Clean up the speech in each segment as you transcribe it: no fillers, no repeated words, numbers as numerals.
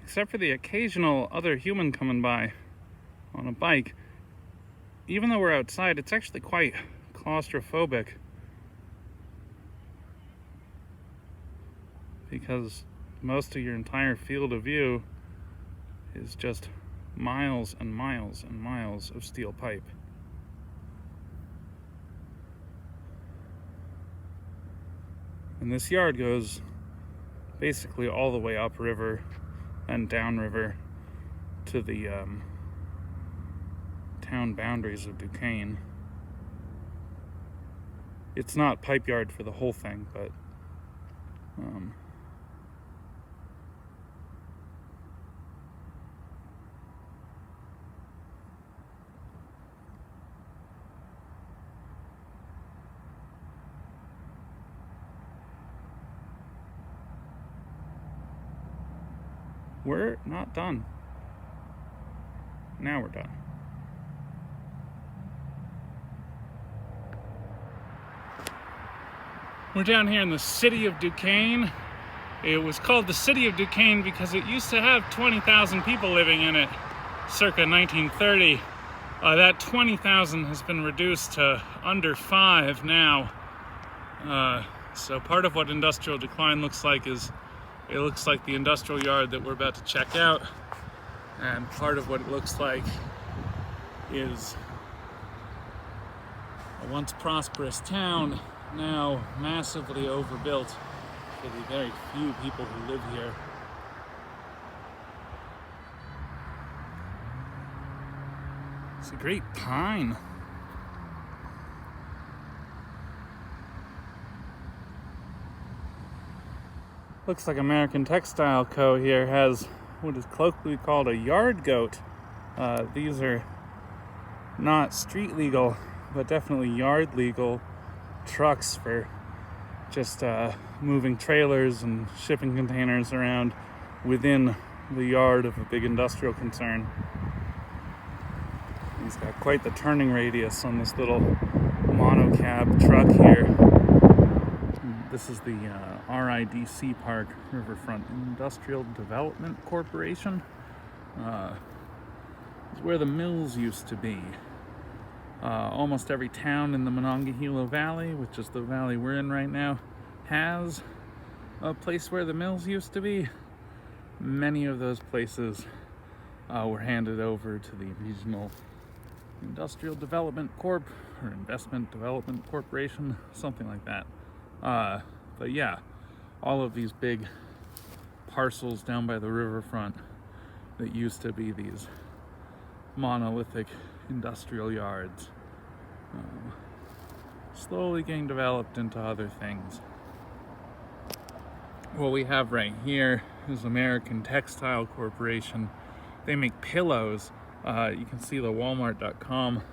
except for the occasional other human coming by on a bike, even though we're outside, it's actually quite claustrophobic. Because most of your entire field of view is just miles and miles and miles of steel pipe. And this yard goes basically all the way upriver and downriver to the town boundaries of Duquesne. It's not pipe yard for the whole thing, but we're not done. Now we're done. We're down here in the City of Duquesne. It was called the City of Duquesne because it used to have 20,000 people living in it circa 1930. That 20,000 has been reduced to under 5 now. So part of what industrial decline looks like is it looks like the industrial yard that we're about to check out, and part of what it looks like is a once prosperous town now massively overbuilt for the very few people who live here. It's a great pine. Looks like American Textile Co. here has what is colloquially called a yard goat. These are not street legal, but definitely yard legal trucks for just moving trailers and shipping containers around within the yard of a big industrial concern. He's got quite the turning radius on this little monocab truck here. This is the RIDC Park, Riverfront Industrial Development Corporation. It's where the mills used to be. Almost every town in the Monongahela Valley, which is the valley we're in right now, has a place where the mills used to be. Many of those places were handed over to the Regional Industrial Development Corp, or Investment Development Corporation, something like that. But yeah, all of these big parcels down by the riverfront that used to be these monolithic industrial yards, slowly getting developed into other things. What we have right here is American Textile Corporation. They make pillows. You can see the Walmart.com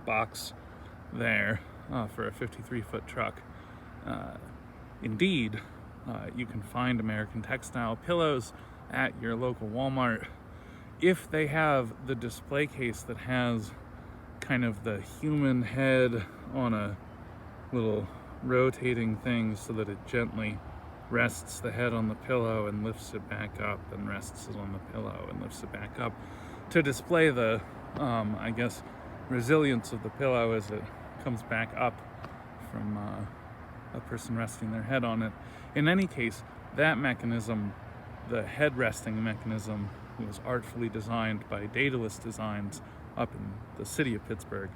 box there for a 53-foot truck. Indeed, you can find American Textile pillows at your local Walmart if they have the display case that has kind of the human head on a little rotating thing so that it gently rests the head on the pillow and lifts it back up, and rests it on the pillow and lifts it back up to display the, I guess, resilience of the pillow as it comes back up from a person resting their head on it. In any case, that mechanism, the head resting mechanism, was artfully designed by Daedalus Designs up in the city of Pittsburgh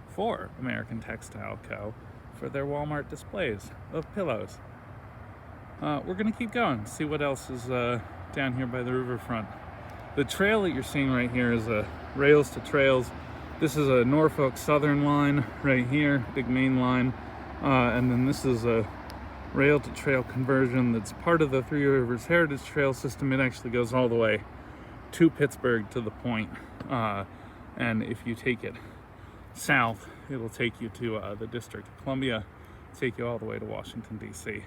for American Textile Co. for their Walmart displays of pillows. We're gonna keep going, see what else is down here by the riverfront. The trail that you're seeing right here is a Rails to Trails. This is a Norfolk Southern line right here, big main line. And then this is a rail to trail conversion that's part of the Three Rivers Heritage Trail system. It actually goes all the way to Pittsburgh to the point. And if you take it south, it'll take you to the District of Columbia, take you all the way to Washington, D.C.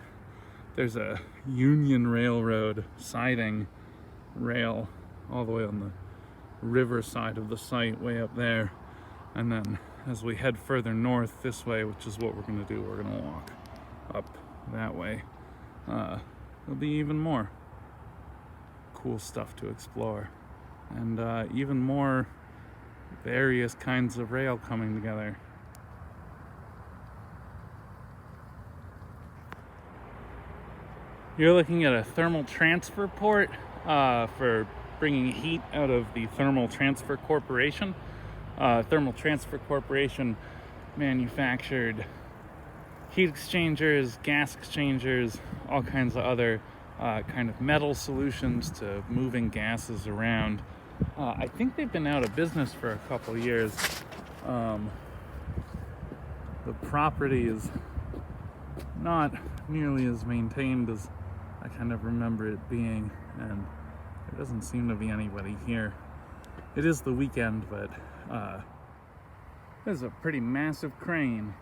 There's a Union Railroad siding rail all the way on the river side of the site, way up there. And then as we head further north this way, which is what we're going to do, we're going to walk up that way. There'll be even more cool stuff to explore, and even more various kinds of rail coming together. You're looking at a thermal transfer port for bringing heat out of the Thermal Transfer Corporation. Thermal Transfer Corporation manufactured heat exchangers, gas exchangers, all kinds of other kind of metal solutions to moving gases around. I think they've been out of business for a couple years. The property is not nearly as maintained as I kind of remember it being, and there doesn't seem to be anybody here. It is the weekend, but there's a pretty massive crane.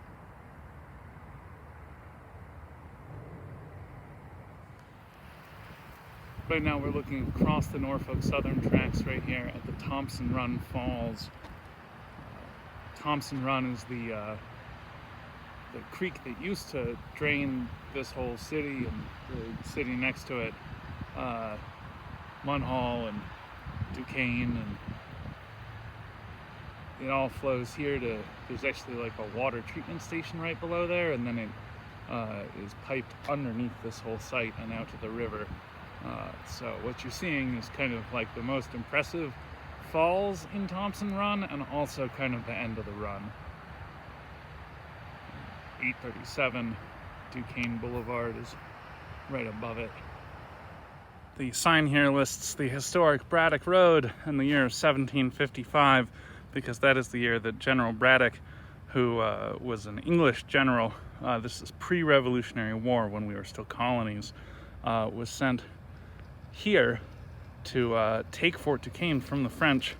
Right now we're looking across the Norfolk Southern tracks right here at the Thompson Run Falls. Thompson Run is the creek that used to drain this whole city and the city next to it, Munhall and Duquesne, and it all flows here to, there's actually like a water treatment station right below there, and then it is piped underneath this whole site and out to the river. So what you're seeing is kind of like the most impressive falls in Thompson Run, and also kind of the end of the run. 837 Duquesne Boulevard is right above it. The sign here lists the historic Braddock Road in the year of 1755, because that is the year that General Braddock, who was an English general, this is pre-Revolutionary War when we were still colonies, was sent here to take Fort Duquesne from the French,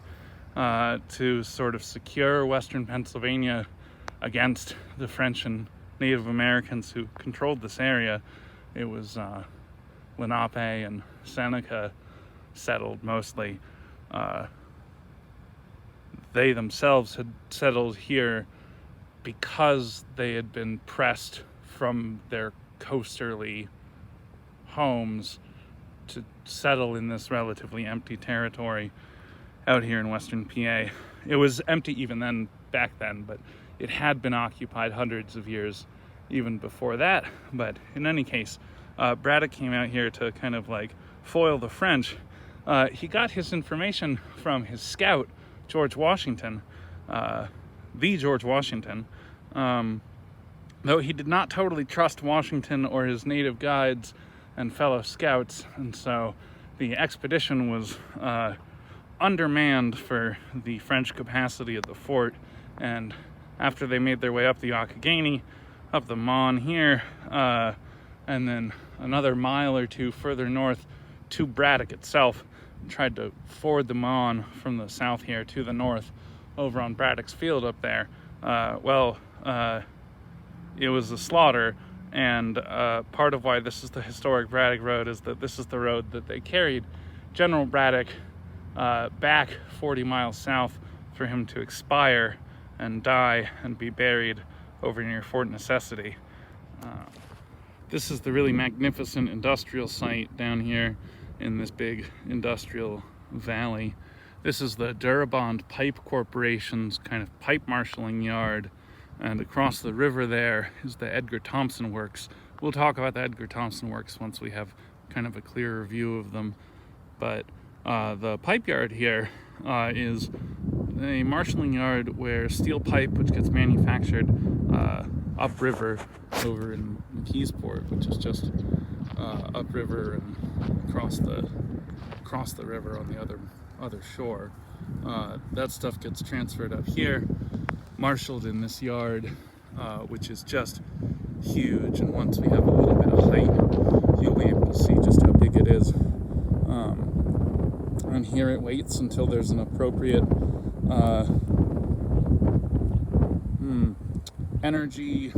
to sort of secure Western Pennsylvania against the French and Native Americans who controlled this area. It was Lenape and Seneca settled mostly. They themselves had settled here because they had been pressed from their coasterly homes to settle in this relatively empty territory out here in western PA. It was empty even then, back then, but it had been occupied hundreds of years even before that. But in any case, Braddock came out here to kind of like foil the French. He got his information from his scout, George Washington, the George Washington, though he did not totally trust Washington or his native guides and fellow scouts, and so the expedition was undermanned for the French capacity of the fort. And after they made their way up the Youghiogheny, up the Mon here, and then another mile or two further north to Braddock itself, tried to ford the Mon from the south here to the north over on Braddock's Field up there. It was a slaughter, and part of why this is the historic Braddock Road is that this is the road that they carried General Braddock back 40 miles south for him to expire and die and be buried over near Fort Necessity. This is the really magnificent industrial site down here in this big industrial valley. This is the Durabond Pipe Corporation's kind of pipe marshalling yard, and across the river there is the Edgar Thompson Works. We'll talk about the Edgar Thompson Works once we have kind of a clearer view of them, but the pipe yard here is a marshalling yard where steel pipe, which gets manufactured upriver over in Mckeesport, which is just upriver and across the river on the other shore. That stuff gets transferred up here, marshaled in this yard, which is just huge. And once we have a little bit of height, you'll be able to see just how big it is. And here it waits until there's an appropriate energy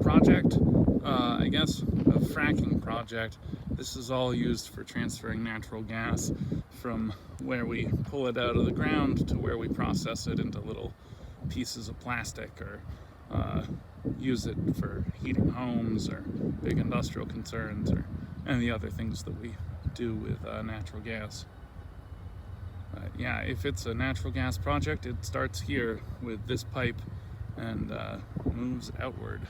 project, I guess, a fracking project. This is all used for transferring natural gas from where we pull it out of the ground to where we process it into little pieces of plastic, or use it for heating homes or big industrial concerns or any other things that we do with natural gas. Yeah, if it's a natural gas project, it starts here with this pipe and moves outward.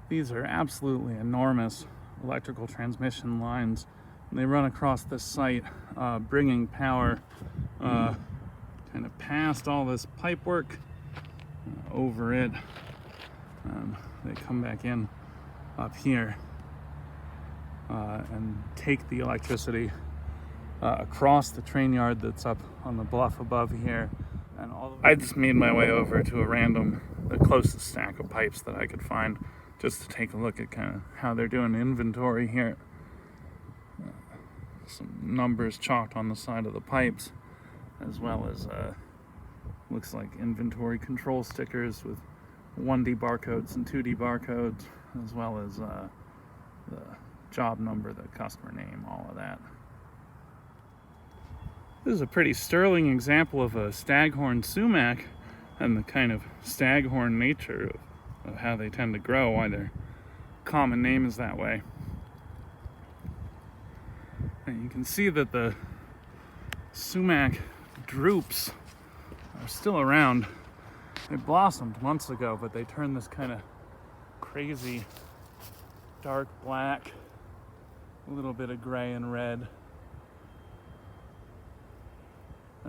These are absolutely enormous electrical transmission lines. They run across this site, bringing power kind of past all this pipe work, over it. They come back in up here and take the electricity across the train yard that's up on the bluff above here. And I just made my way over to the closest stack of pipes that I could find, just to take a look at kind of how they're doing inventory here. Some numbers chalked on the side of the pipes, as well as looks like inventory control stickers with 1D barcodes and 2D barcodes, as well as the job number, the customer name, all of that. This is a pretty sterling example of a Staghorn Sumac and the kind of staghorn nature of how they tend to grow, why their common name is that way. And you can see that the sumac drupes are still around. They blossomed months ago, but they turned this kind of crazy dark black, a little bit of gray and red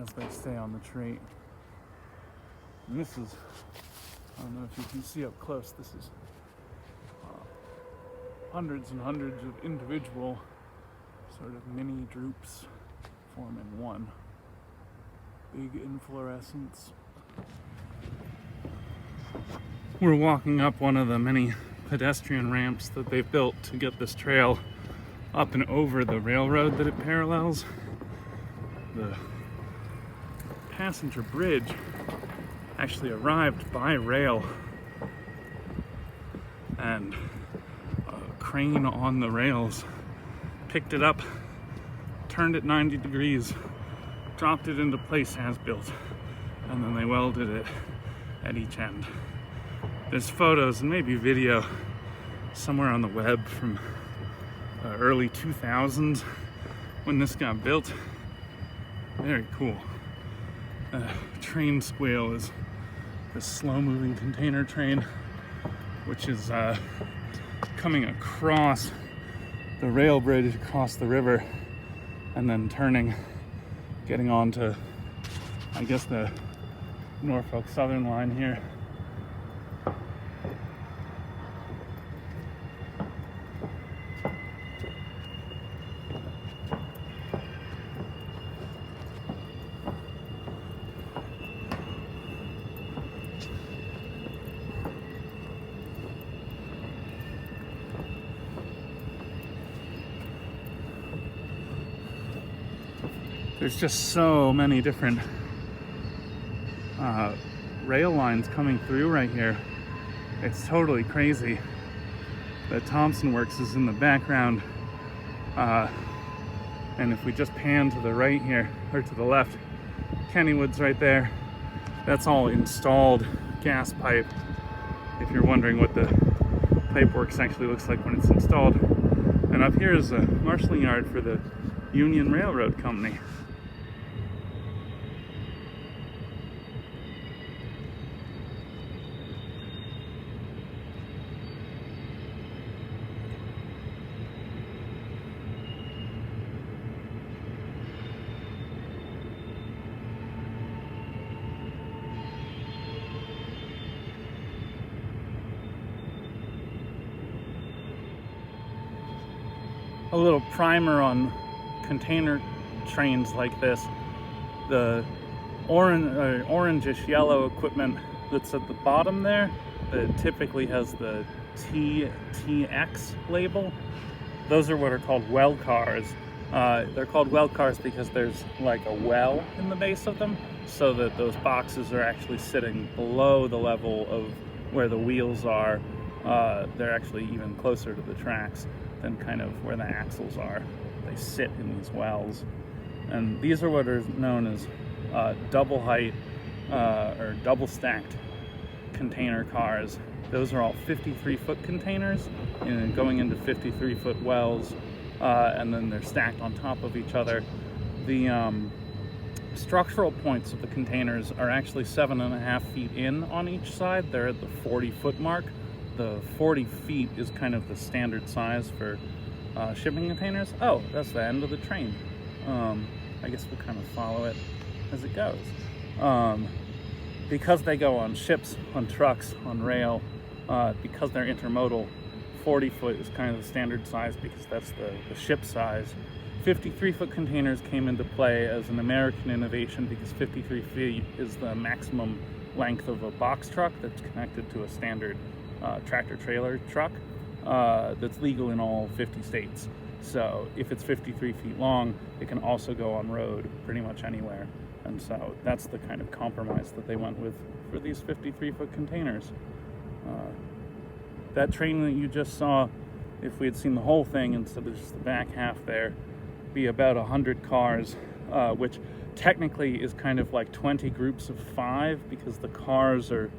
as they stay on the tree. And this is, I don't know if you can see up close, this is hundreds and hundreds of individual sort of mini drupes forming one big inflorescence. We're walking up one of the many pedestrian ramps that they've built to get this trail up and over the railroad that it parallels. The passenger bridge actually arrived by rail, and a crane on the rails picked it up, turned it 90 degrees, dropped it into place as built, and then they welded it at each end. There's photos and maybe video somewhere on the web from early 2000s when this got built. Very cool. Train squeal is the slow-moving container train, which is coming across the rail bridge across the river and then turning, getting onto, I guess, the Norfolk Southern line here. There's just so many different rail lines coming through right here. It's totally crazy. The Thompson Works is in the background. And if we just pan to the right here, or to the left, Kennywood's right there. That's all installed gas pipe, if you're wondering what the pipeworks actually looks like when it's installed. And up here is a marshalling yard for the Union Railroad Company. A little primer on container trains like this. The orangish yellow equipment that's at the bottom there, that typically has the TX label, those are what are called well cars. They're called well cars because there's like a well in the base of them, so that those boxes are actually sitting below the level of where the wheels are. They're actually even closer to the tracks than kind of where the axles are. They sit in these wells. And these are what are known as double height or double stacked container cars. Those are all 53-foot containers and going into 53-foot wells and then they're stacked on top of each other. The structural points of the containers are actually 7.5 feet in on each side. They're at the 40-foot mark. The 40 feet is kind of the standard size for shipping containers. Oh, that's the end of the train. I guess we'll kind of follow it as it goes. Because they go on ships, on trucks, on rail, because they're intermodal, 40 foot is kind of the standard size because that's the ship size. 53-foot containers came into play as an American innovation because 53 feet is the maximum length of a box truck that's connected to a standard tractor-trailer truck that's legal in all 50 states. So if it's 53 feet long, it can also go on road pretty much anywhere. And so that's the kind of compromise that they went with for these 53-foot containers. That train that you just saw, if we had seen the whole thing instead of just the back half there, be about 100 cars, which technically is kind of like 20 groups of 5 because the cars are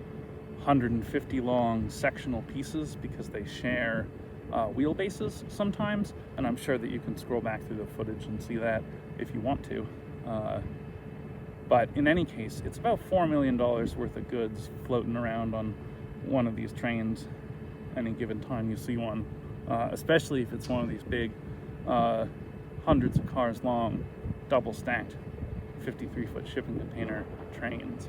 150 long sectional pieces because they share wheelbases sometimes, and I'm sure that you can scroll back through the footage and see that if you want to. But in any case, it's about $4 million worth of goods floating around on one of these trains any given time you see one, especially if it's one of these big hundreds of cars long, double stacked 53-foot shipping container trains.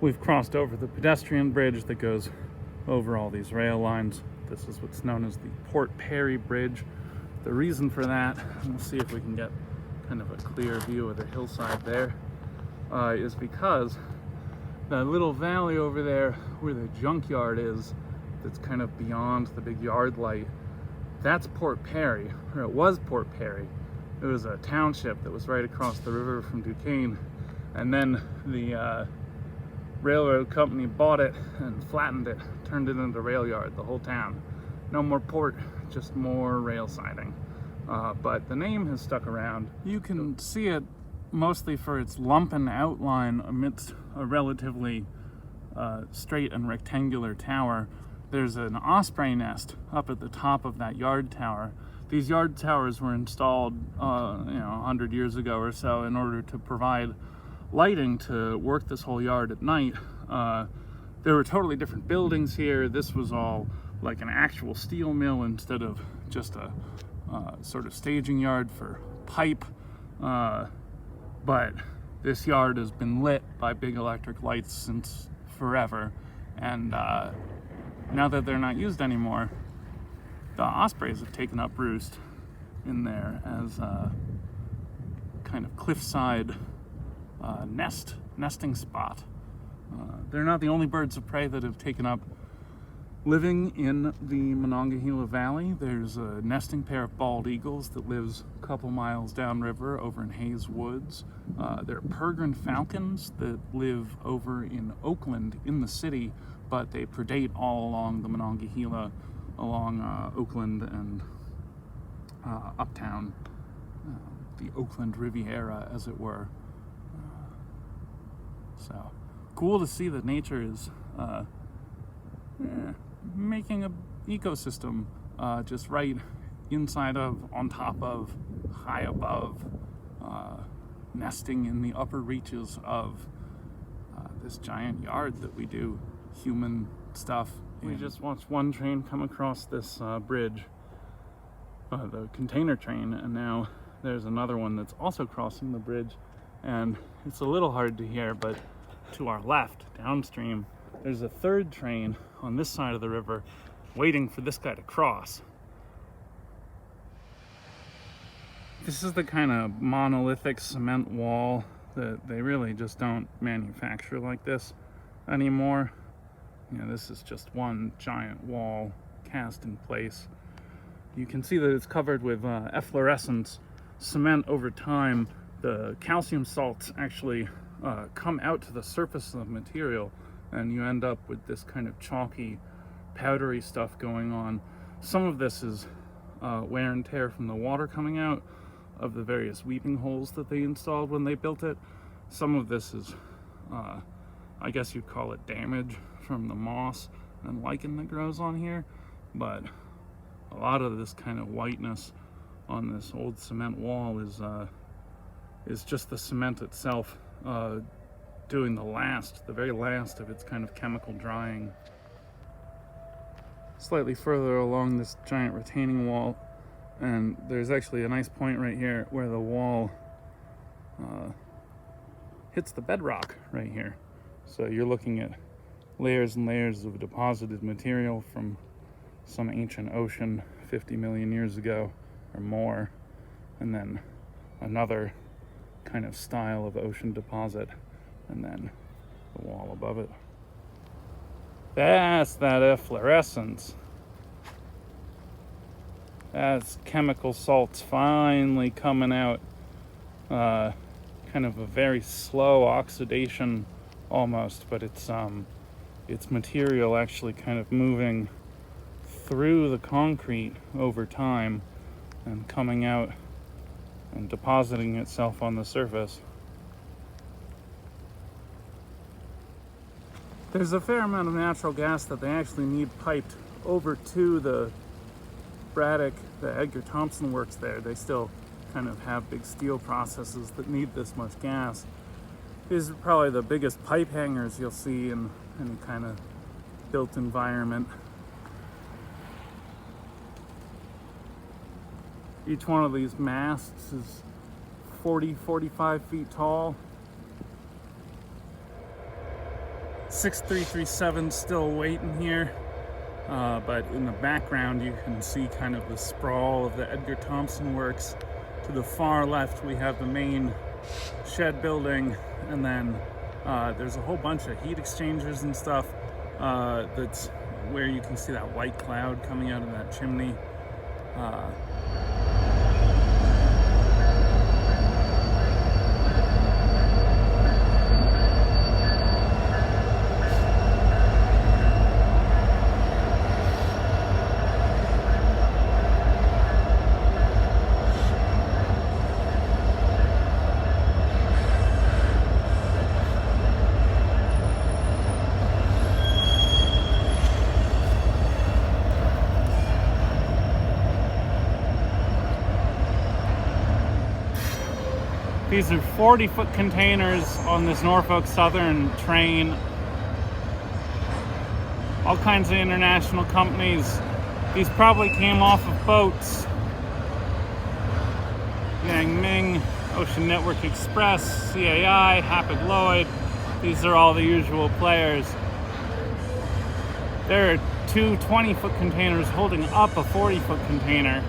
We've crossed over the pedestrian bridge that goes over all these rail lines. This is what's known as the Port Perry Bridge. The reason for that, we'll see if we can get kind of a clear view of the hillside there, is because that little valley over there where the junkyard is, that's kind of beyond the big yard light, that's Port Perry, or it was Port Perry. It was a township that was right across the river from Duquesne, and then the railroad company bought it and flattened it, turned it into rail yard, the whole town. No more port, just more rail siding. But the name has stuck around. You can see it mostly for its lumpen outline amidst a relatively straight and rectangular tower. There's an osprey nest up at the top of that yard tower. These yard towers were installed 100 years ago or so in order to provide lighting to work this whole yard at night. There were totally different buildings here. This was all like an actual steel mill instead of just a sort of staging yard for pipe. But this yard has been lit by big electric lights since forever, and now that they're not used anymore, The ospreys have taken up roost in there as a kind of cliffside nesting spot. They're not the only birds of prey that have taken up living in the Monongahela Valley. There's a nesting pair of bald eagles that lives a couple miles downriver over in Hayes Woods. There are peregrine falcons that live over in Oakland in the city, but they predate all along the Monongahela, along Oakland and uptown, the Oakland Riviera, as it were. So cool to see that nature is making an ecosystem just right inside of, on top of, high above, nesting in the upper reaches of this giant yard that we do human stuff. We just watched one train come across this bridge, the container train, and now there's another one that's also crossing the bridge, and it's a little hard to hear, but to our left, downstream, there's a third train on this side of the river waiting for this guy to cross. This is the kind of monolithic cement wall that they really just don't manufacture like this anymore. You know, this is just one giant wall cast in place. You can see that it's covered with efflorescence cement over time. The calcium salts actually come out to the surface of the material, and you end up with this kind of chalky, powdery stuff going on. Some of this is wear and tear from the water coming out of the various weeping holes that they installed when they built it. Some of this is, I guess you'd call it damage from the moss and lichen that grows on here, but a lot of this kind of whiteness on this old cement wall is just the cement itself doing the very last of its kind of chemical drying. Slightly further along this giant retaining wall, and there's actually a nice point right here where the wall hits the bedrock right here. So you're looking at layers and layers of deposited material from some ancient ocean 50 million years ago or more, and then another kind of style of ocean deposit, and then the wall above it. That's that efflorescence. That's chemical salts finally coming out. Kind of a very slow oxidation almost, but it's material actually kind of moving through the concrete over time and coming out and depositing itself on the surface. There's a fair amount of natural gas that they actually need piped over to the Braddock, the Edgar Thompson Works there. They still kind of have big steel processes that need this much gas. These are probably the biggest pipe hangers you'll see in any kind of built environment. Each one of these masts is 45 feet tall. 6337 still waiting here, but in the background you can see kind of the sprawl of the Edgar Thompson Works. To the far left we have the main shed building, and then there's a whole bunch of heat exchangers and stuff. That's where you can see that white cloud coming out of that chimney. These are 40-foot containers on this Norfolk Southern train. All kinds of international companies. These probably came off of boats. Yang Ming, Ocean Network Express, CAI, Hapag-Lloyd. These are all the usual players. There are two 20-foot containers holding up a 40-foot container.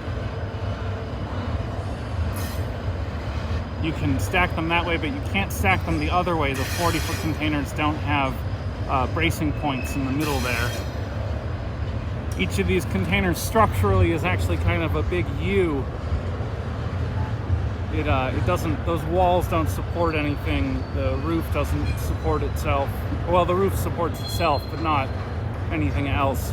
You can stack them that way, but you can't stack them the other way. The 40-foot containers don't have bracing points in the middle there. Each of these containers structurally is actually kind of a big U. It doesn't, those walls don't support anything. The roof doesn't support itself. Well, the roof supports itself, but not anything else.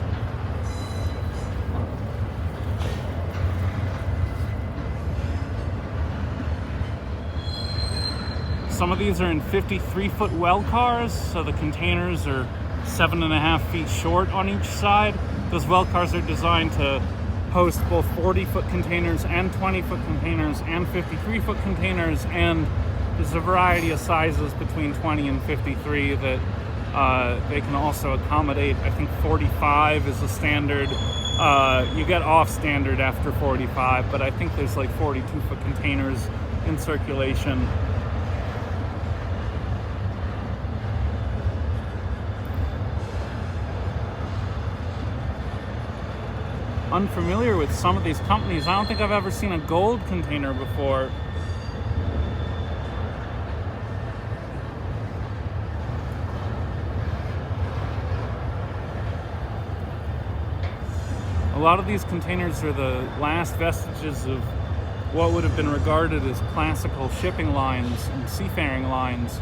Some of these are in 53-foot well cars, so the containers are 7.5 feet short on each side. Those well cars are designed to host both 40-foot containers and 20-foot containers and 53-foot containers, and there's a variety of sizes between 20 and 53 that they can also accommodate. I think 45 is a standard. You get off standard after 45, but I think there's like 42-foot containers in circulation. Unfamiliar with some of these companies. I don't think I've ever seen a gold container before. A lot of these containers are the last vestiges of what would have been regarded as classical shipping lines and seafaring lines.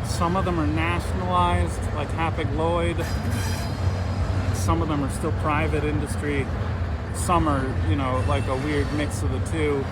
Some of them are nationalized, like Hapag-Lloyd. Some of them are still private industry. Some are, you know, like a weird mix of the two.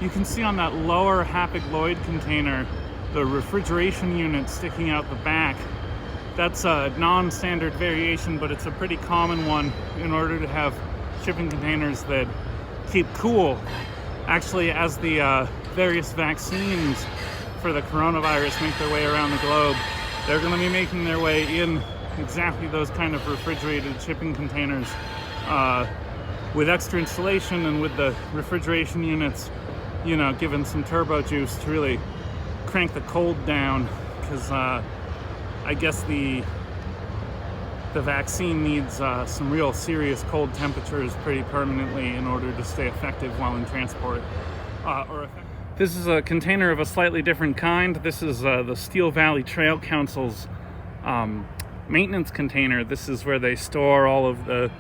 You can see on that lower Hapag-Lloyd container, the refrigeration unit sticking out the back. That's a non-standard variation, but it's a pretty common one in order to have shipping containers that keep cool. Actually, as the various vaccines for the coronavirus make their way around the globe, they're going to be making their way in exactly those kind of refrigerated shipping containers with extra insulation and with the refrigeration units, you know, given some turbo juice to really crank the cold down, because I guess the vaccine needs some real serious cold temperatures pretty permanently in order to stay effective while in transport. This is a container of a slightly different kind. This is the Steel Valley Trail Council's maintenance container. This is where they store all of the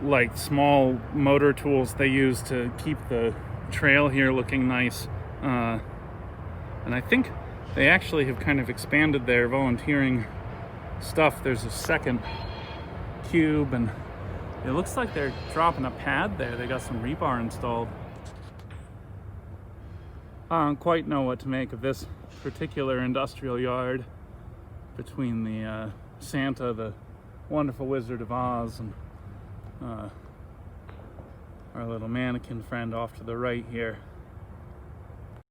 like small motor tools they use to keep the trail here looking nice. And I think they actually have kind of expanded their volunteering stuff. There's a second cube, and it looks like they're dropping a pad there. They got some rebar installed. I don't quite know what to make of this particular industrial yard between the Santa, the Wonderful Wizard of Oz, and our little mannequin friend off to the right here.